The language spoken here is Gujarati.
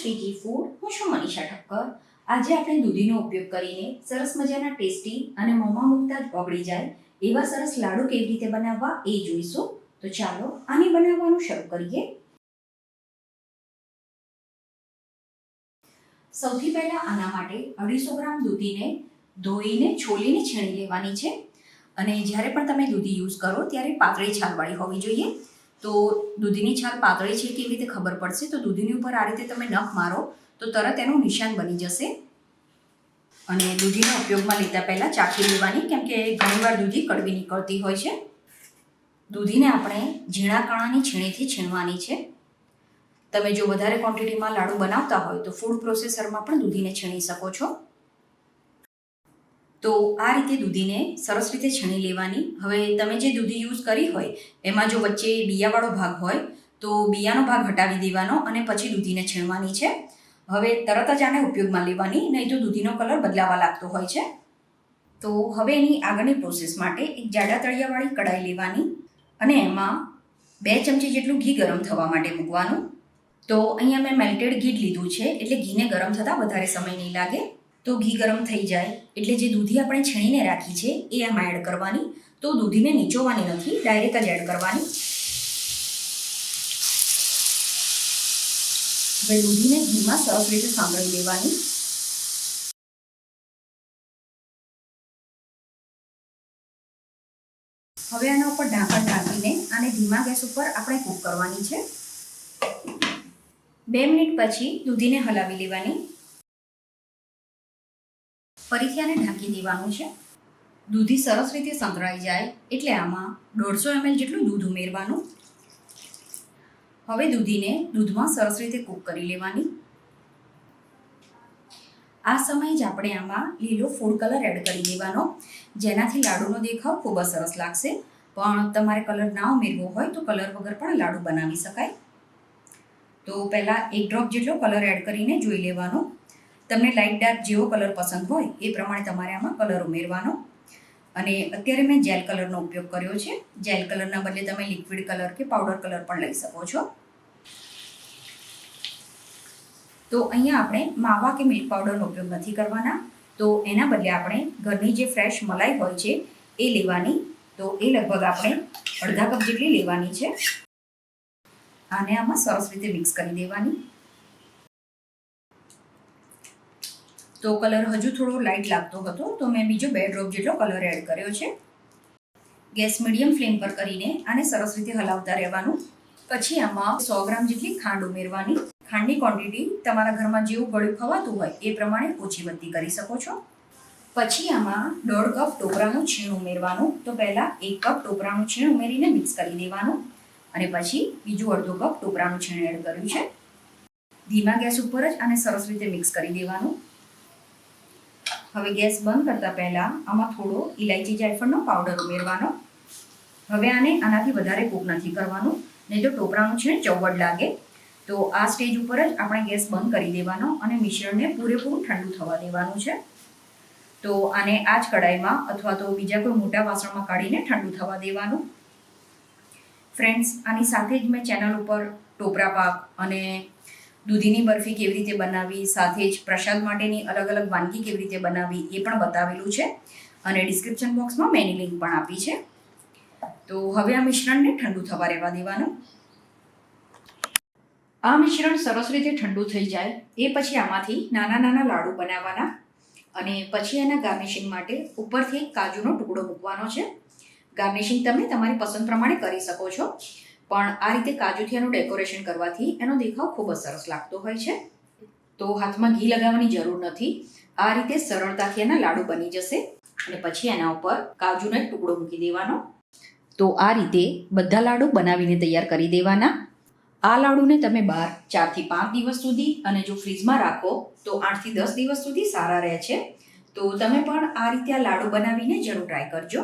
શ્રીજી ફૂડ. હું છું મનીષા ઠક્કર. આજે આપણે દૂધીનો ઉપયોગ કરીને સરસ મજાના ટેસ્ટી અને મોંમાં મૂકતા જ ઓગળી જાય એવા સરસ લાડુ કેવી રીતે બનાવવા એ જોઈશું. તો ચાલો આને બનાવવાનું શરૂ કરીએ. સૌથી પહેલા આના માટે 250 ગ્રામ દૂધીને ધોઈને છોલીને છીણી લેવાની છે. અને જ્યારે પણ તમે દૂધી યુઝ કરો ત્યારે પાતળી છાલવાળી હોવી જોઈએ. તો દૂધીની છાલ પાતળી છે કેવી રીતે ખબર પડશે? તો દૂધીની ઉપર આ રીતે તમે નખ મારો તો તરત એનું નિશાન બની જશે. અને દૂધીનો ઉપયોગમાં લેતા પહેલાં ચાખી લેવાની, કેમ કે ઘણીવાર દૂધી કડવી નીકળતી હોય છે. દૂધીને આપણે ઝીણા કણાની છીણીથી છીણવાની છે. તમે જો વધારે ક્વોન્ટિટીમાં લાડુ બનાવતા હોય તો ફૂડ પ્રોસેસરમાં પણ દૂધીને છીણી શકો છો. તો આ રીતે દૂધીને સરસ રીતે છીણી લેવાની. હવે તમે જે દૂધી યુઝ કરી હોય એમાં જો વચ્ચે બિયાવાળો ભાગ હોય તો બિયાનો ભાગ હટાવી દેવાનો અને પછી દૂધીને છીણવાની છે. હવે તરત જ આને ઉપયોગમાં લેવાની, નહીં તો દૂધીનો કલર બદલાવા લાગતો હોય છે. તો હવે એની આગળની પ્રોસેસ માટે એક જાડા તળિયાવાળી કડાઈ લેવાની અને એમાં 2 ચમચી જેટલું ઘી ગરમ થવા માટે મૂકવાનું. તો અહીંયા મેં મેલ્ટેડ ઘી લીધું છે, એટલે ઘીને ગરમ થતાં વધારે સમય નહીં લાગે. તો ઘી ગરમ થઈ જાય એટલે જે દૂધી આપણે છીણીને રાખી છે એ આમાં એડ કરવાની. તો દૂધીને નીચોવાની નથી, ડાયરેક્ટ જ એડ કરવાની. હવે દૂધીને ઘીમાં સરસ રીતે સાંતળી લેવાની. હવે આના ઉપર ઢાંકણ ઢાંકીને આને ધીમા ગેસ ઉપર આપણે કૂક કરવાની છે. 2 મિનિટ પછી દૂધીને હલાવી લેવાની. ફરીથી આને ઢાંકી દેવાનું છે. દૂધી સરસ રીતે સંતળાઈ જાય એટલે આમાં 150 ml જેટલું દૂધ ઉમેરવાનું. હવે દૂધીને દૂધમાં સરસ રીતે કૂક કરી લેવાની. આ સમયે જ આપણે આમાં લીલો ફૂડ કલર એડ કરી દેવાનો, જેનાથી લાડુનો દેખાવ ખૂબ જ સરસ લાગશે. પણ તમારે કલર ના ઉમેરવો હોય તો કલર વગર પણ લાડુ બનાવી શકાય. તો પહેલાં 1 ડ્રોપ જેટલો કલર એડ કરીને જોઈ લેવાનો. તમને લાઇટ ડાર્ક જેવો કલર પસંદ હોય એ પ્રમાણે તમારે આમાં કલર ઉમેરવાનો. અને અત્યારે મેં જેલ કલરનો ઉપયોગ કર્યો છે. જેલ કલરના બદલે તમે લિક્વિડ કલર કે પાવડર કલર પણ લઈ શકો છો. તો અહીંયા આપણે માવા કે મિલ્ક પાવડરનો ઉપયોગ નથી કરવાના. તો એના બદલે આપણે ઘરની જે ફ્રેશ મલાઈ હોય છે એ લેવાની. તો એ લગભગ આપણે અડધા કપ જેટલી લેવાની છે. આને આમાં સરસ રીતે મિક્સ કરી દેવાની. તો કલર હજુ થોડો લાઇટ લાગતો હતો તો મેં બીજો 2 ડ્રોપ જેટલો કલર એડ કર્યો છે. ગેસ મીડિયમ ફ્લેમ પર કરીને આને સરસ રીતે હલાવતા રહેવાનું. પછી આમાં 100 ગ્રામ જેટલી ખાંડ ઉમેરવાની. ખાંડની ક્વોન્ટિટી તમારા ઘરમાં જેવું ગળ્યું ખવાતું હોય એ પ્રમાણે ઓછી વધતી કરી શકો છો. પછી આમાં 1.5 કપ ટોપરાનું છીણ ઉમેરવાનું. તો પહેલાં 1 કપ ટોપરાનું છીણ ઉમેરીને મિક્સ કરી દેવાનું અને પછી બીજું 1/2 કપ ટોપરાનું છીણ એડ કર્યું છે. ધીમા ગેસ ઉપર જ આને સરસ રીતે મિક્સ કરી દેવાનું. હવે ગેસ બંધ કરતા પહેલાં આમાં થોડો ઇલાયચી જાયફળનો પાવડર ઉમેરવાનો. હવે આને આનાથી વધારે કૂક નથી કરવાનું, નહીં તો ટોપરાનું છીણ ચવડ લાગે. તો આ સ્ટેજ ઉપર જ આપણે ગેસ બંધ કરી દેવાનો અને મિશ્રણને પૂરેપૂરું ઠંડુ થવા દેવાનું છે. તો આને આ જ કડાઈમાં અથવા તો બીજા કોઈ મોટા વાસણમાં કાઢીને ઠંડુ થવા દેવાનું. ફ્રેન્ડ્સ, આની સાથે જ મેં ચેનલ ઉપર ટોપરા પાક અને દૂધીની બરફી કેવી રીતે બનાવવી, સાથે જ પ્રસાદ માટેની અલગ અલગ વાનગી કેવી રીતે બનાવવી એ પણ બતાવેલું છે. અને ડિસ્ક્રિપ્શન બોક્સમાં મેં એની લિંક પણ આપી છે. તો હવે આ મિશ્રણને ઠંડુ થવા રહેવા દેવાનું. આ મિશ્રણ સરસ રીતે ઠંડુ થઈ જાય એ પછી આમાંથી નાના નાના લાડુ બનાવવાના અને પછી એના ગાર્નિશિંગ માટે ઉપરથી કાજુનો ટુકડો મૂકવાનો છે. ગાર્નિશિંગ તમે તમારી પસંદ પ્રમાણે કરી શકો છો, પણ આ રીતે કાજુથી એનું ડેકોરેશન કરવાથી એનો દેખાવ ખૂબ જ સરસ લાગતો હોય છે. તો હાથમાં ઘી લગાવવાની જરૂર નથી. આ રીતે સરળતાથી એના લાડુ બની જશે. અને પછી એના ઉપર કાજુનો એક ટુકડો મૂકી દેવાનો. તો આ રીતે બધા લાડુ બનાવીને તૈયાર કરી દેવાના. આ લાડુને તમે બહાર 4 થી 5 દિવસ સુધી અને જો ફ્રીજમાં રાખો તો 8 થી 10 દિવસ સુધી સારા રહે છે. તો તમે પણ આ રીતે આ લાડુ બનાવીને જરૂર ટ્રાય કરજો.